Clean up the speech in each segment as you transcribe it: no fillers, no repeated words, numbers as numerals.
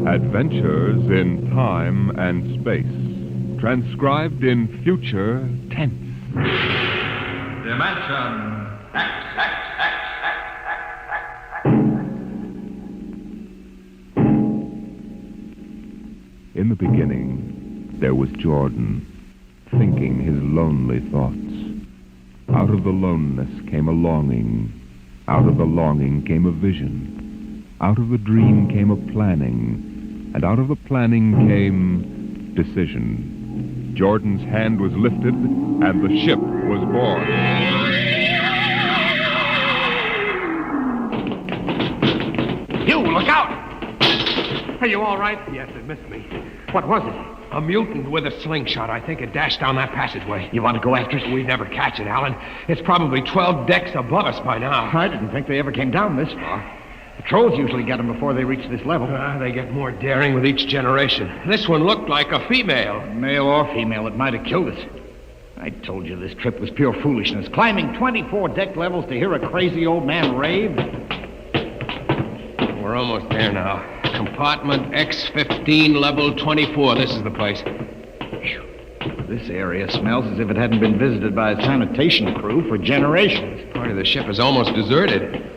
Adventures in time and space. Transcribed in future tense. Dimension X. In the beginning, there was Jordan, thinking his lonely thoughts. Out of the loneness came a longing. Out of the longing came a vision. Out of the dream came a planning. And out of the planning came decision. Jordan's hand was lifted, and the ship was born. You, look out! Are you all right? Yes, it missed me. What was it? A mutant with a slingshot. I think it dashed down that passageway. You want to go after it? We'd never catch it, Alan. It's probably 12 decks above us by now. I didn't think they ever came down this far. Patrols usually get them before they reach this level. They get more daring with each generation. This one looked like a female. Male or female, it might have killed us. I told you this trip was pure foolishness. Climbing 24 deck levels to hear a crazy old man rave. We're almost there now. Compartment X15, level 24. This is the place. Whew. This area smells as if it hadn't been visited by a sanitation crew for generations. Part of the ship is almost deserted.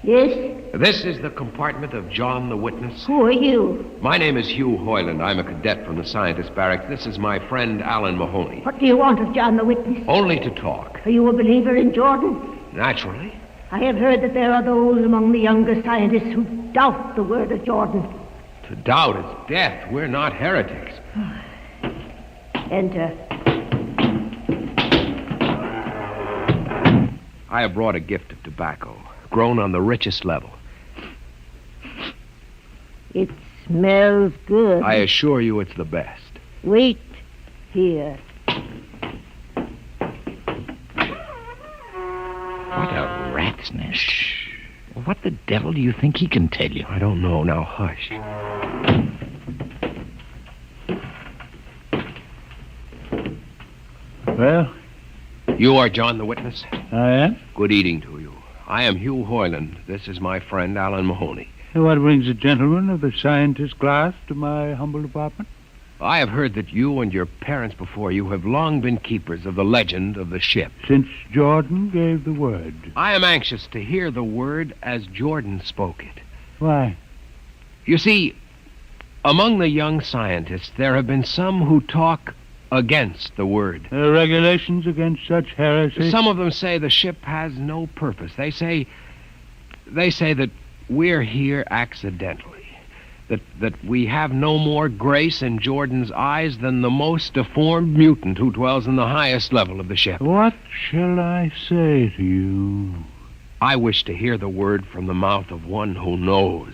Yes? This is the compartment of John the Witness. Who are you? My name is Hugh Hoyland. I'm a cadet from the scientist barracks. This is my friend Alan Mahoney. What do you want of John the Witness? Only to talk. Are you a believer in Jordan? Naturally. I have heard that there are those among the younger scientists who doubt the word of Jordan. To doubt is death. We're not heretics. Enter. I have brought a gift of tobacco, grown on the richest level. It smells good. I assure you it's the best. Wait here. What a rat's nest. What the devil do you think he can tell you? I don't know. Now, hush. Well? You are John the Witness? I am? Good eating to you. I am Hugh Hoyland. This is my friend Alan Mahoney. And what brings a gentleman of the scientist class to my humble apartment? I have heard that you and your parents before you have long been keepers of the legend of the ship. Since Jordan gave the word. I am anxious to hear the word as Jordan spoke it. Why? You see, among the young scientists, there have been some who talk against the word. There are regulations against such heresy? Some of them say the ship has no purpose. They say that we're here accidentally. That we have no more grace in Jordan's eyes than the most deformed mutant who dwells in the highest level of the ship. What shall I say to you? I wish to hear the word from the mouth of one who knows,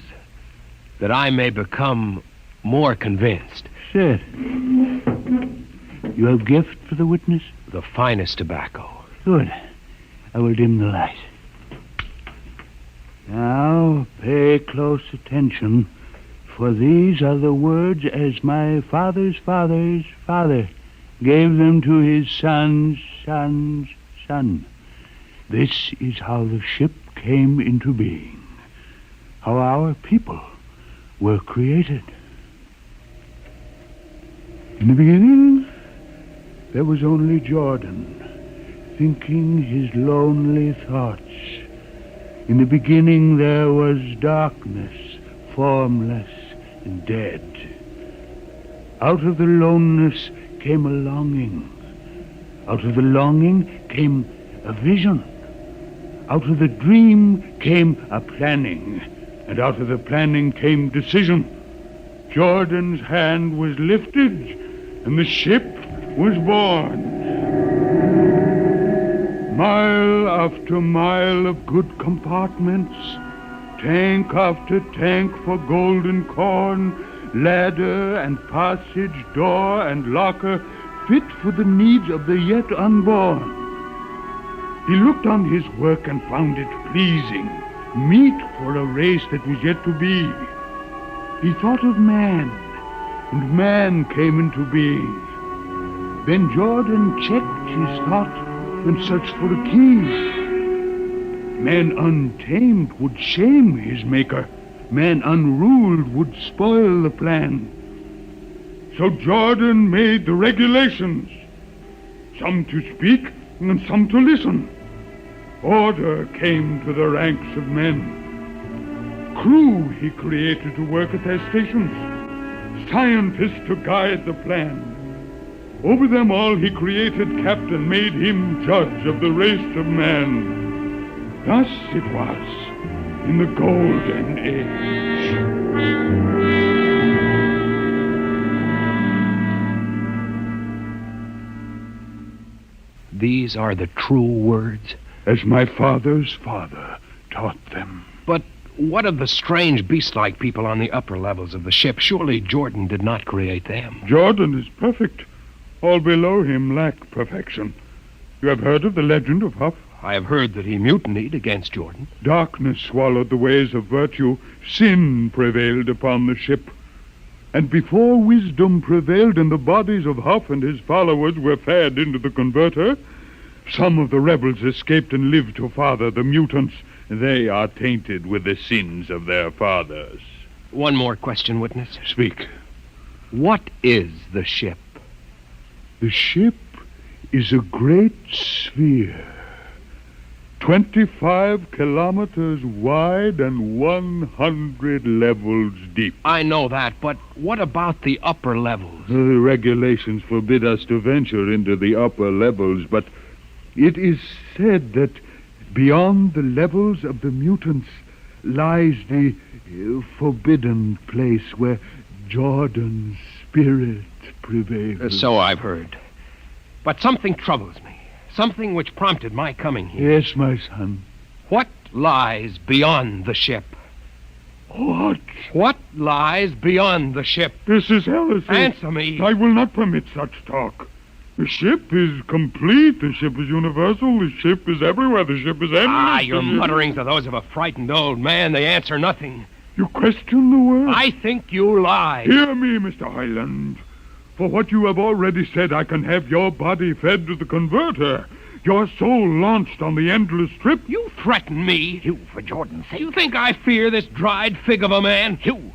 that I may become more convinced. Sit. You have gift for the witness? The finest tobacco. Good. I will dim the light. Now, pay close attention, for these are the words as my father's father's father gave them to his son's son's son. This is how the ship came into being, how our people were created. In the beginning, there was only Jordan, thinking his lonely thoughts. In the beginning there was darkness, formless and dead. Out of the loneness came a longing. Out of the longing came a vision. Out of the dream came a planning. And out of the planning came decision. Jordan's hand was lifted, and the ship was born. Mile after mile of good compartments, tank after tank for golden corn, ladder and passage, door and locker, fit for the needs of the yet unborn. He looked on his work and found it pleasing, meet for a race that was yet to be. He thought of man, and man came into being. Then Jordan checked his thought and searched for a key. Man untamed would shame his maker. Man unruled would spoil the plan. So Jordan made the regulations, some to speak and some to listen. Order came to the ranks of men. Crew he created to work at their stations, scientists to guide the plan. Over them all he created captain, made him judge of the race of man. Thus it was in the golden age. These are the true words. As my father's father taught them. But what of the strange beast-like people on the upper levels of the ship? Surely Jordan did not create them. Jordan is perfect. All below him lack perfection. You have heard of the legend of Huff? I have heard that he mutinied against Jordan. Darkness swallowed the ways of virtue. Sin prevailed upon the ship. And before wisdom prevailed and the bodies of Huff and his followers were fed into the converter, some of the rebels escaped and lived to father the mutants. They are tainted with the sins of their fathers. One more question, witness. Speak. What is the ship? The ship is a great sphere, 25 kilometers wide and 100 levels deep. I know that, but what about the upper levels? The regulations forbid us to venture into the upper levels, but it is said that beyond the levels of the mutants lies the forbidden place where Jordan's spirit prevails. So I've heard. But something troubles me. Something which prompted my coming here. Yes, my son. What lies beyond the ship? What? What lies beyond the ship? This is heresy. Answer me. I will not permit such talk. The ship is complete. The ship is universal. The ship is everywhere. The ship is endless. Your mutterings are those of a frightened old man. They answer nothing. You question the word? I think you lie. Hear me, Mr. Highland. For what you have already said, I can have your body fed to the converter, your soul launched on the endless trip. You threaten me. Hugh, for Jordan's sake. You think I fear this dried fig of a man? Hugh,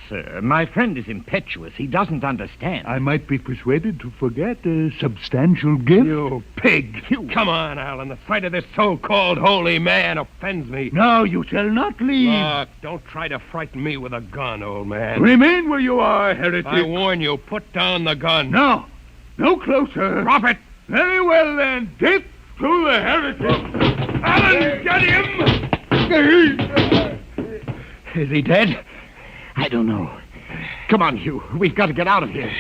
sir, my friend is impetuous. He doesn't understand. I might be persuaded to forget a substantial gift. You pig. Hugh. Come on, Alan. The sight of this so-called holy man offends me. No, you shall not leave. Look, don't try to frighten me with a gun, old man. Remain where you are, heretic. I warn you, put down the gun. No, no closer. Drop it. Very well, then. Death to the heretic. Alan, get him! Is he dead? I don't know. Come on, Hugh. We've got to get out of here.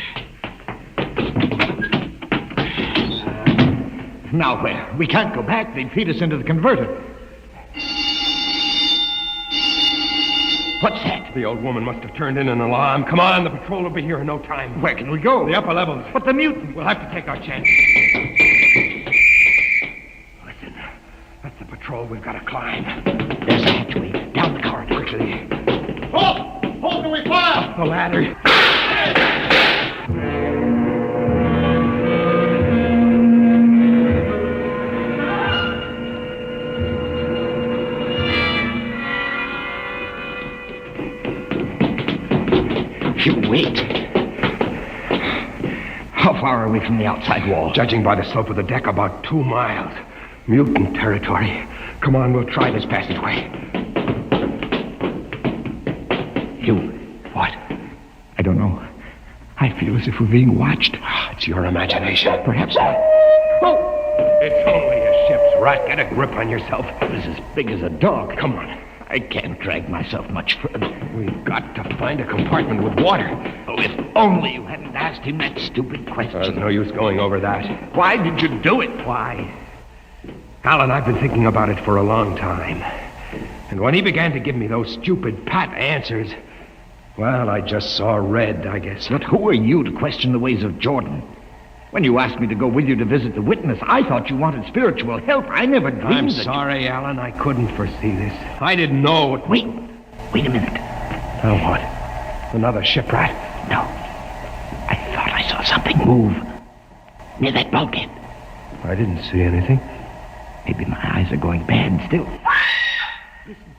Now where? We can't go back. They'd feed us into the converter. What's that? The old woman must have turned in an alarm. Come on, the patrol will be here in no time. Where can we go? The upper levels. But the mutant. We'll have to take our chance. Listen, that's the patrol we've got to climb. There's a hatchway. Down the corridor. Quickly. Halt! Halt, do we fire? The ladder. Hugh, wait. How far are we from the outside wall? Judging by the slope of the deck, about 2 miles. Mutant territory. Come on, we'll try this passageway. Hugh. What? I don't know. I feel as if we're being watched. It's your imagination. Perhaps not. Oh! It's only a ship's rat. Get a grip on yourself. It's as big as a dog. Come on. I can't drag myself much further. We've got to find a compartment with water. Oh, if only you hadn't asked him that stupid question. There's no use going over that. Why did you do it? Why? Alan, I've been thinking about it for a long time. And when he began to give me those stupid pat answers, well, I just saw red, I guess. But who are you to question the ways of Jordan? When you asked me to go with you to visit the witness, I thought you wanted spiritual help. I never dreamed I'm that sorry, Alan. I couldn't foresee this. I didn't know. Wait a minute. Now what? Another shipwreck? No. I thought I saw something move near that bulkhead. I didn't see anything. Maybe my eyes are going bad still. Listen.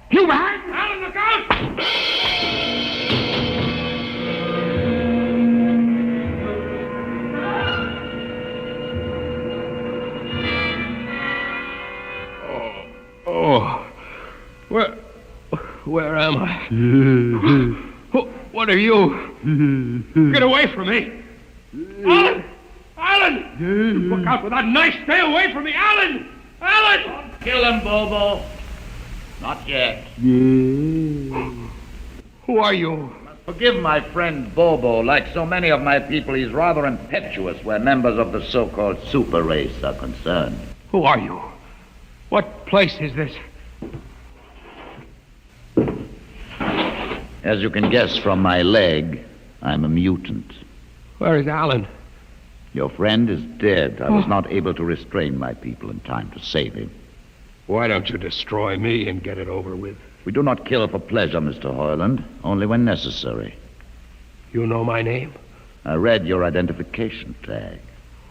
You behind? Alan, look out! Oh, where am I? What are you? Get away from me! Alan! Alan! Look out with that knife! Stay away from me, Alan! Alan! Don't kill him, Bobo. Not yet. Who are you? Forgive my friend Bobo. Like so many of my people, he's rather impetuous where members of the so-called super race are concerned. Who are you? What place is this? As you can guess from my leg, I'm a mutant. Where is Alan? Your friend is dead. I was not able to restrain my people in time to save him. Why don't you destroy me and get it over with? We do not kill for pleasure, Mr. Hoyland, only when necessary. You know my name? I read your identification tag.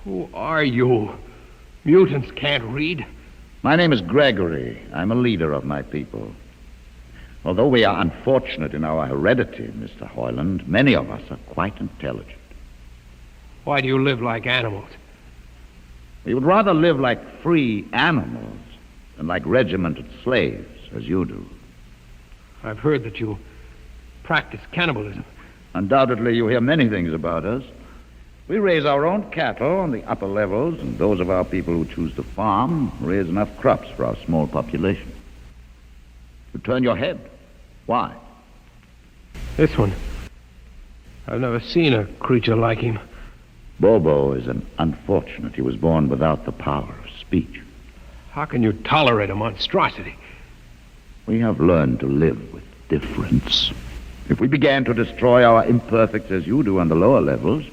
Who are you? Mutants can't read. My name is Gregory. I'm a leader of my people. Although we are unfortunate in our heredity, Mr. Hoyland, many of us are quite intelligent. Why do you live like animals? We would rather live like free animals than like regimented slaves, as you do. I've heard that you practice cannibalism. Undoubtedly, you hear many things about us. We raise our own cattle on the upper levels, and those of our people who choose to farm raise enough crops for our small population. You turn your head. Why? This one. I've never seen a creature like him. Bobo is an unfortunate. He was born without the power of speech. How can you tolerate a monstrosity? We have learned to live with difference. If we began to destroy our imperfects as you do on the lower levels,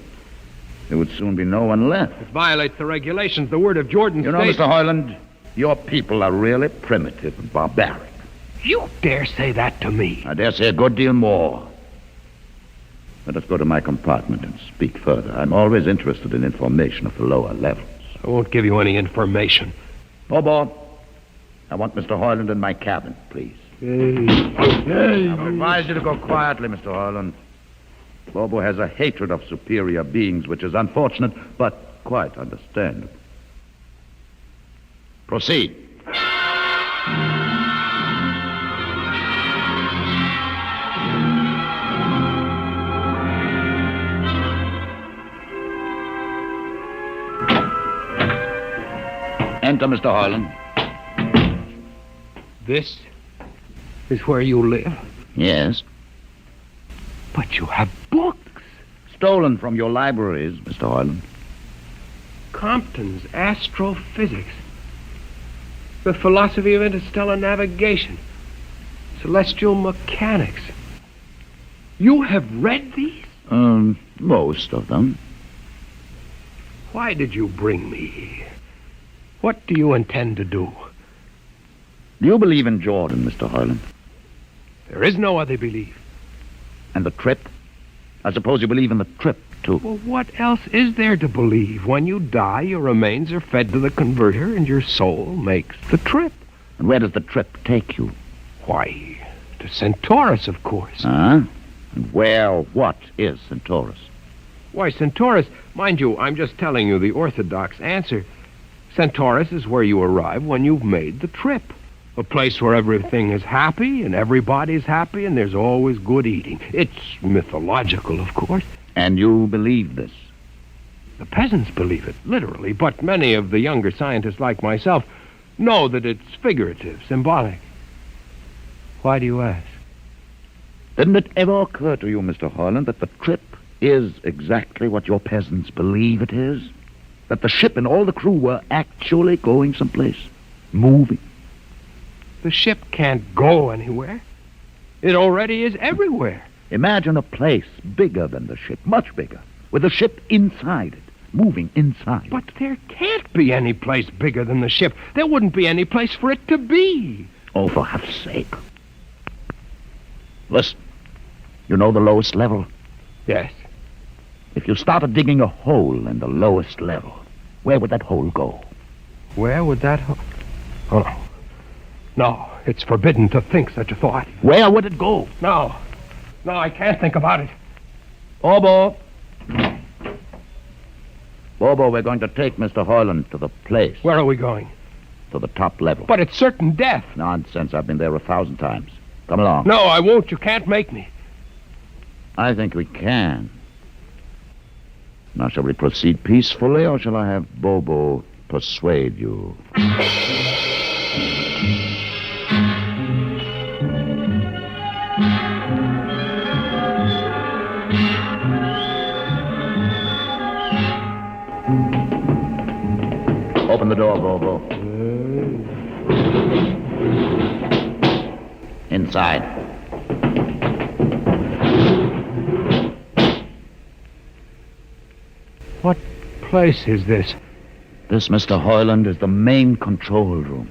there would soon be no one left. It violates the regulations. The word of Jordan You know, states... Mr. Hoyland, your people are really primitive and barbaric. You dare say that to me? I dare say a good deal more. Let us go to my compartment and speak further. I'm always interested in information of the lower levels. I won't give you any information. Bobo, I want Mr. Hoyland in my cabin, please. Hey. I would advise you to go quietly, Mr. Hoyland. Bobo has a hatred of superior beings, which is unfortunate, but quite understandable. Proceed. Enter, Mr. Hoyland. This is where you live? Yes. But you have books. Stolen from your libraries, Mr. Hoyland. Compton's Astrophysics. The Philosophy of Interstellar Navigation. Celestial Mechanics. You have read these? Most of them. Why did you bring me here? What do you intend to do? Do you believe in Jordan, Mr. Hoyland? There is no other belief. And the trip? I suppose you believe in the trip, too. Well, what else is there to believe? When you die, your remains are fed to the converter and your soul makes the trip. And where does the trip take you? Why, to Centaurus, of course. Huh? And what is Centaurus? Why, Centaurus, mind you, I'm just telling you the orthodox answer. Centaurus is where you arrive when you've made the trip. A place where everything is happy and everybody's happy and there's always good eating. It's mythological, of course. And you believe this? The peasants believe it, literally, but many of the younger scientists like myself know that it's figurative, symbolic. Why do you ask? Didn't it ever occur to you, Mr. Hoyland, that the trip is exactly what your peasants believe it is? That the ship and all the crew were actually going someplace, moving? The ship can't go anywhere. It already is everywhere. Imagine a place bigger than the ship, much bigger, with the ship inside it, moving inside. But there can't be any place bigger than the ship. There wouldn't be any place for it to be. Oh, for heaven's sake. Listen, you know the lowest level? Yes. If you started digging a hole in the lowest level, where would that hole go? Where would that... Oh, no. No, it's forbidden to think such a thought. Where would it go? No. No, I can't think about it. Bobo. Bobo, we're going to take Mr. Hoyland to the place. Where are we going? To the top level. But it's certain death. Nonsense. I've been there 1,000 times. Come along. No, I won't. You can't make me. I think we can. Now, shall we proceed peacefully, or shall I have Bobo persuade you? Open the door, Bobo. Inside. What place is this? This, Mr. Hoyland, is the main control room.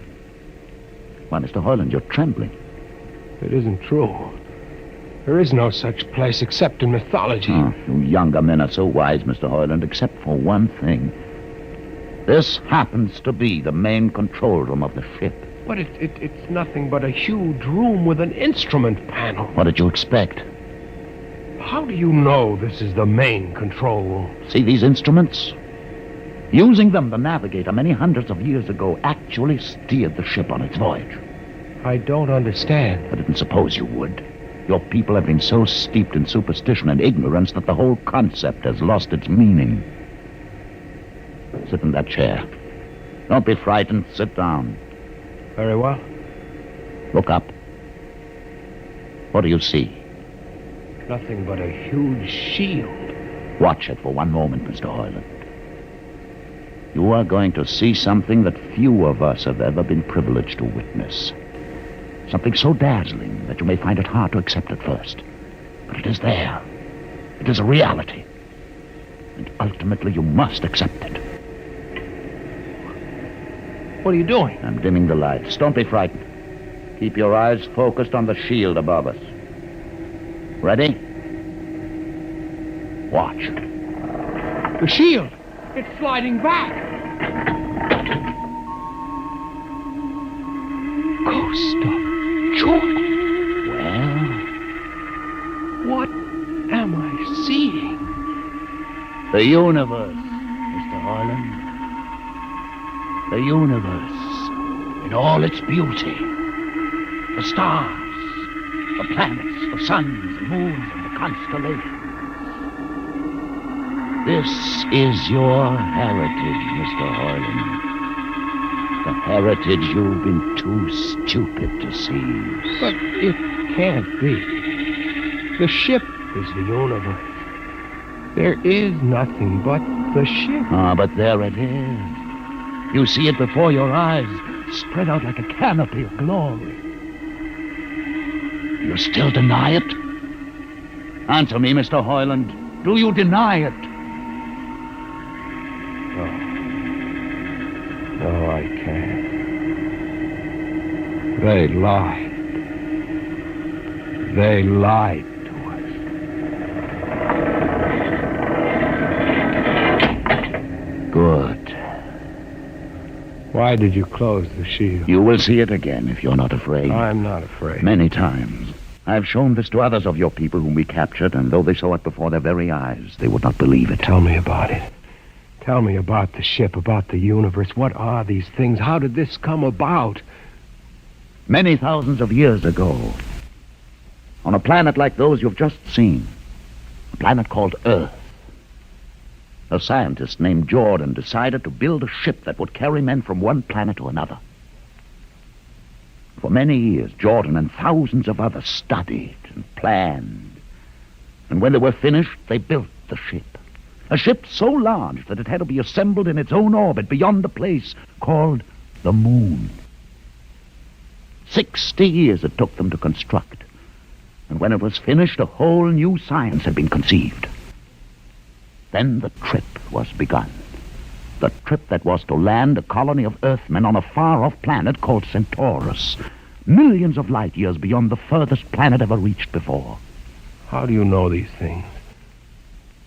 Why, Mr. Hoyland, you're trembling. It isn't true. There is no such place except in mythology. Oh, you younger men are so wise, Mr. Hoyland, except for one thing. This happens to be the main control room of the ship. But it's nothing but a huge room with an instrument panel. What did you expect? How do you know this is the main control room? See these instruments? Using them, the navigator, many hundreds of years ago, actually steered the ship on its voyage. I don't understand. I didn't suppose you would. Your people have been so steeped in superstition and ignorance that the whole concept has lost its meaning. Sit in that chair. Don't be frightened. Sit down. Very well. Look up. What do you see? Nothing but a huge shield. Watch it for one moment, Mr. Hoyland. You are going to see something that few of us have ever been privileged to witness. Something so dazzling that you may find it hard to accept at first. But it is there. It is a reality. And ultimately you must accept it. What are you doing? I'm dimming the lights. Don't be frightened. Keep your eyes focused on the shield above us. Ready? Watch. The shield! It's sliding back! Ghost of Jordan! Well? What am I seeing? The universe, Mr. Hoyland. The universe in all its beauty. The stars, the planets, the suns, the moons, and the constellations. This is your heritage, Mr. Hoyland. The heritage you've been too stupid to seize. But it can't be. The ship is the universe. There is nothing but the ship. Ah, but there it is. You see it before your eyes, spread out like a canopy of glory. You still deny it? Answer me, Mr. Hoyland. Do you deny it? No, I can't. They lied. They lied to us. Good. Why did you close the shield? You will see it again if you're not afraid. I'm not afraid. Many times. I've shown this to others of your people whom we captured, and though they saw it before their very eyes, they would not believe it. Tell me about it. Tell me about the ship, about the universe. What are these things? How did this come about? Many thousands of years ago, on a planet like those you've just seen, a planet called Earth, a scientist named Jordan decided to build a ship that would carry men from one planet to another. For many years, Jordan and thousands of others studied and planned. And when they were finished, they built the ship. A ship so large that it had to be assembled in its own orbit beyond the place called the moon. 60 years it took them to construct. And when it was finished, a whole new science had been conceived. Then the trip was begun. The trip that was to land a colony of Earthmen on a far-off planet called Centaurus, millions of light years beyond the furthest planet ever reached before. How do you know these things?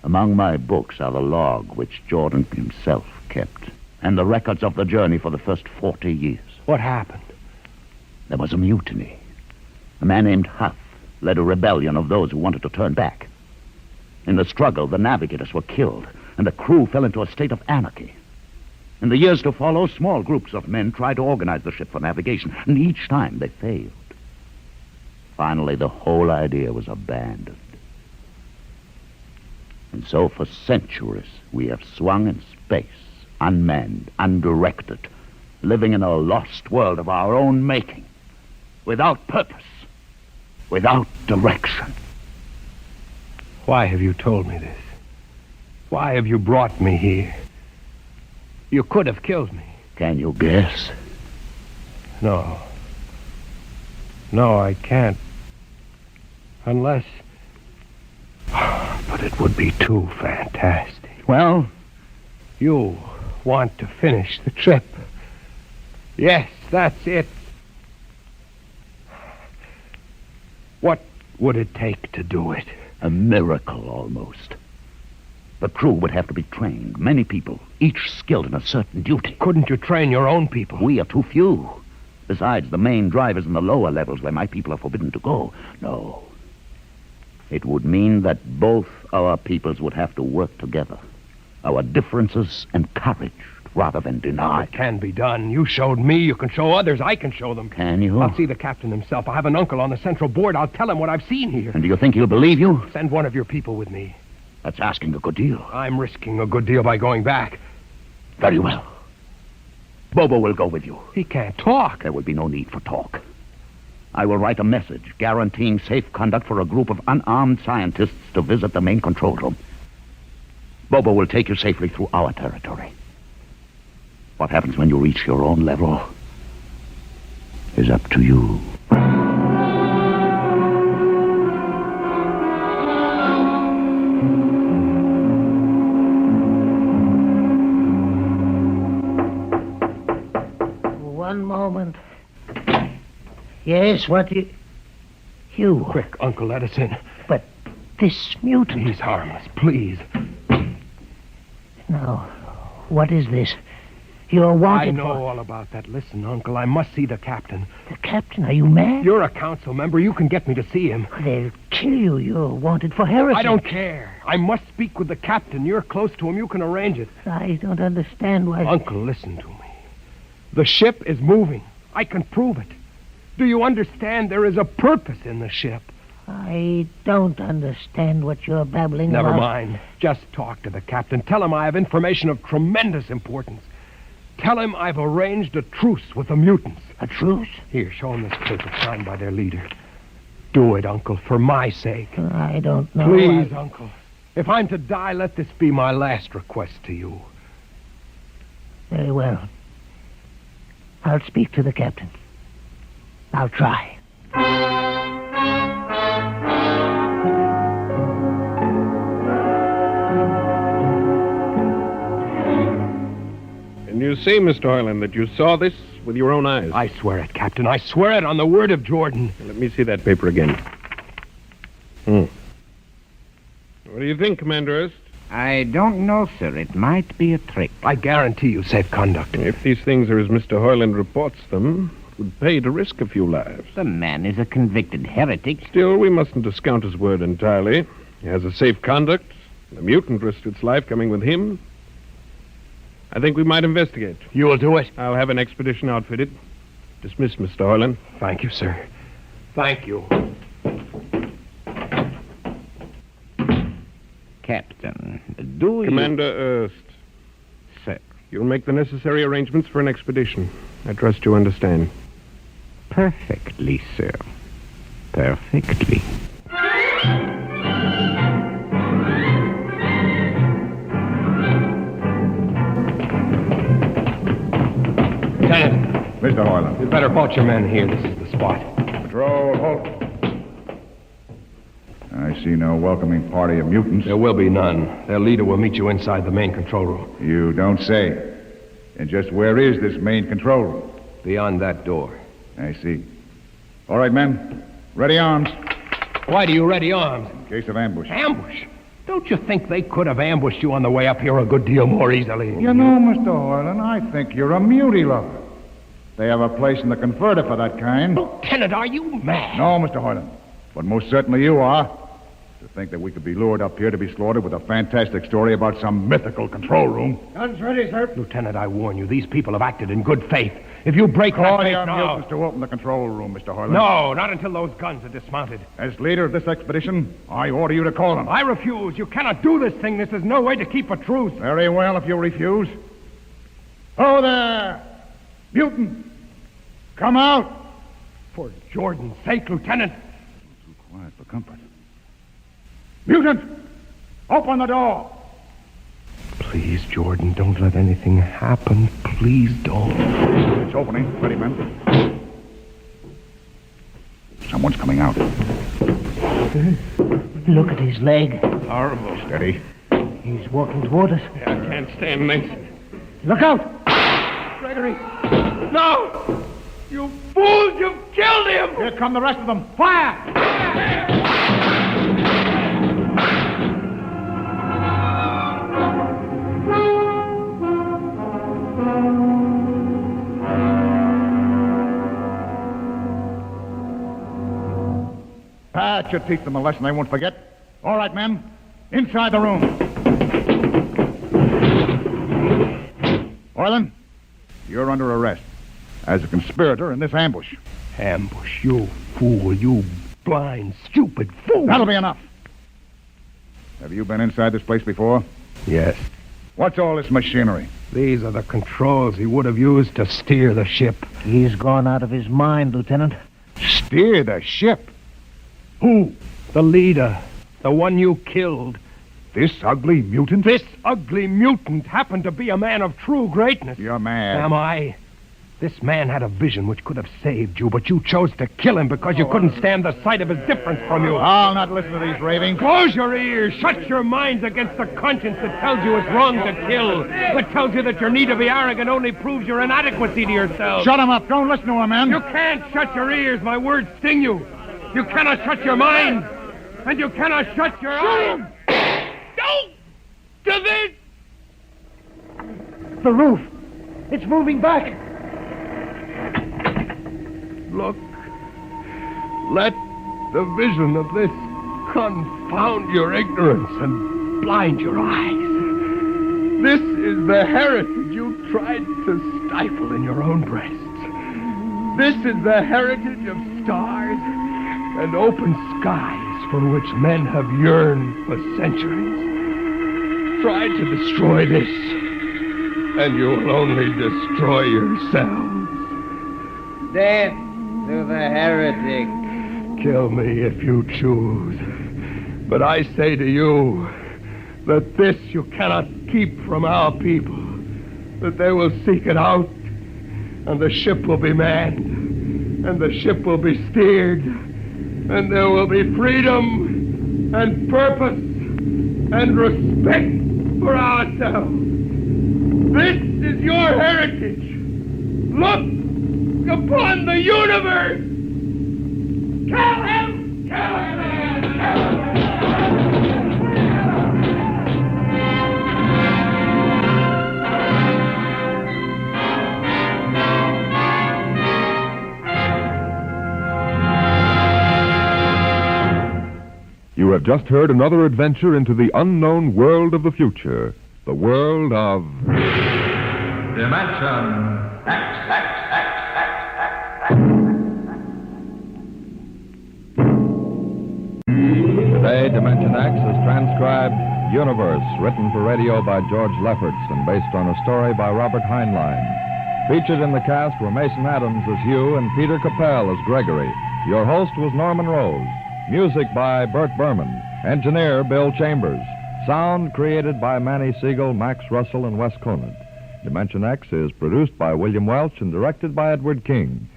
Among my books are the log which Jordan himself kept. and the records of the journey for the first 40 years. What happened? There was a mutiny. A man named Huff led a rebellion of those who wanted to turn back. In the struggle, the navigators were killed, and the crew fell into a state of anarchy. In the years to follow, small groups of men tried to organize the ship for navigation, and each time they failed. Finally, the whole idea was abandoned. And so for centuries, we have swung in space, unmanned, undirected, living in a lost world of our own making, without purpose, without direction. Why have you told me this? Why have you brought me here? You could have killed me. Can you guess? No. No, I can't. Unless... But it would be too fantastic. Well, You want to finish the trip. Yes, that's it. What would it take to do it? a miracle almost. The crew would have to be trained, many people, each skilled in a certain duty. Couldn't you train your own people? We are too few. Besides, the main drivers in the lower levels where my people are forbidden to go. No. It would mean that both our peoples would have to work together. Our differences encouraged rather than denied. It can be done. You showed me. You can show others. I can show them. Can you? I'll see the captain himself. I have an uncle on the central board. I'll tell him what I've seen here. And do you think he'll believe you? Send one of your people with me. That's asking a good deal. I'm risking a good deal by going back. Very well. Bobo will go with you. He can't talk. There will be no need for talk. I will write a message guaranteeing safe conduct for a group of unarmed scientists to visit the main control room. Bobo will take you safely through our territory. What happens when you reach your own level is up to you. One moment. Yes, what you... You. Quick, Uncle, let us in. But this mutant... He's harmless, please. Now, what is this? You're wanted I know for... all about that. Listen, Uncle, I must see the captain. The captain? Are you mad? You're a council member. You can get me to see him. They'll kill you. You're wanted for heresy. I don't care. I must speak with the captain. You're close to him. You can arrange it. I don't understand why... Uncle, listen to me. The ship is moving. I can prove it. Do you understand? There is a purpose in the ship. I don't understand what you're babbling Never about. mind. Just talk to the captain. Tell him I have information of tremendous importance. Tell him I've arranged a truce with the mutants. A truce? Here, show him this paper signed by their leader. Do it, Uncle, for my sake. I don't know. Please, Uncle. If I'm to die, let this be my last request to you. Very well. I'll speak to the captain. I'll try. And you say, Mr. Hoyland, that you saw this with your own eyes? I swear it, Captain. I swear it on the word of Jordan. Let me see that paper again. What do you think, Commander Erst? I don't know, sir. It might be a trick. I guarantee you safe conduct. If these things are as Mr. Hoyland reports them, it would pay to risk a few lives. The man is a convicted heretic. Still, we mustn't discount his word entirely. He has a safe conduct. The mutant risked its life coming with him. I think we might investigate. You will do it? I'll have an expedition outfitted. Dismissed, Mr. Hoyland. Thank you, sir. Thank you. Captain, do Commander Erst. Sir. You'll make the necessary arrangements for an expedition. I trust you understand. Perfectly, sir. Perfectly. Lieutenant, Mr. Hoyland. you'd better halt your men here. This is the spot. Patrol, halt. I see no welcoming party of mutants. There will be none. Their leader will meet you inside the main control room. You don't say. And just where is this main control room? Beyond that door. I see. All right, men. Ready arms. Why do you ready arms? In case of ambush. Ambush? Don't you think they could have ambushed you on the way up here a good deal more easily? You know, Mr. Hoyland, I think you're a muty lover. They have a place in the converter for that kind. Lieutenant, are you mad? No, Mr. Hoyland. But most certainly you are. To think that we could be lured up here to be slaughtered with a fantastic story about some mythical control room. Guns ready, sir. Lieutenant, I warn you, these people have acted in good faith. If you break that Call faith your now... mutants to open the control room, Mr. Hoyland. No, not until those guns are dismounted. As leader of this expedition, I order you to call them. I refuse. You cannot do this thing. This is no way to keep a truce. Very well, if you refuse. Oh, there! Mutant! Come out! For Jordan's sake, Lieutenant. Too quiet for comfort. Mutant! Open the door! Please, Jordan, don't let anything happen. Please don't. It's opening. Ready, men. Someone's coming out. Look at his leg. Horrible. Steady. He's walking toward us. I can't stand this. Look out! Gregory! No! You fools! You've killed him! Here come the rest of them. Fire! That should teach them a lesson they won't forget. All right, men. Inside the room. Orland, you're under arrest as a conspirator in this ambush. Ambush, you fool, you blind, stupid fool! That'll be enough. Have you been inside this place before? Yes. What's all this machinery? These are the controls he would have used to steer the ship. He's gone out of his mind, Lieutenant. Steer the ship? Who? The leader. The one you killed. This ugly mutant? This ugly mutant happened to be a man of true greatness. You're mad. Am I? This man had a vision which could have saved you, but you chose to kill him because you couldn't stand the sight of his difference from you. I'll not listen to these ravings. Close your ears. Shut your minds against the conscience that tells you it's wrong to kill. That tells you that your need to be arrogant only proves your inadequacy to yourself. Shut him up. Don't listen to him, man. You can't shut your ears. My words sting you. You cannot shut your mind. And you cannot shut your eyes. Don't! To this! The roof. It's moving back. Look. Let the vision of this confound your ignorance and blind your eyes. This is the heritage you tried to stifle in your own breasts. This is the heritage of stars and open skies for which men have yearned for centuries. Try to destroy this, and you will only destroy yourselves. Death to the heretic. Kill me if you choose. But I say to you that this you cannot keep from our people. That they will seek it out, and the ship will be manned, and the ship will be steered, and there will be freedom and purpose and respect for ourselves. This is your heritage. Look upon the universe. Kill him! Kill him! Kill him! You have just heard another adventure into the unknown world of the future. The world of... Dimension X. Today, Dimension X has transcribed Universe, written for radio by George Lefferts and based on a story by Robert Heinlein. Featured in the cast were Mason Adams as Hugh and Peter Capell as Gregory. Your host was Norman Rose. Music by Bert Berman. Engineer Bill Chambers. Sound created by Manny Siegel, Max Russell, and Wes Conant. Dimension X is produced by William Welch and directed by Edward King.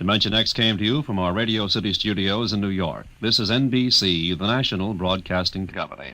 Dimension X came to you from our Radio City studios in New York. This is NBC, the national broadcasting company.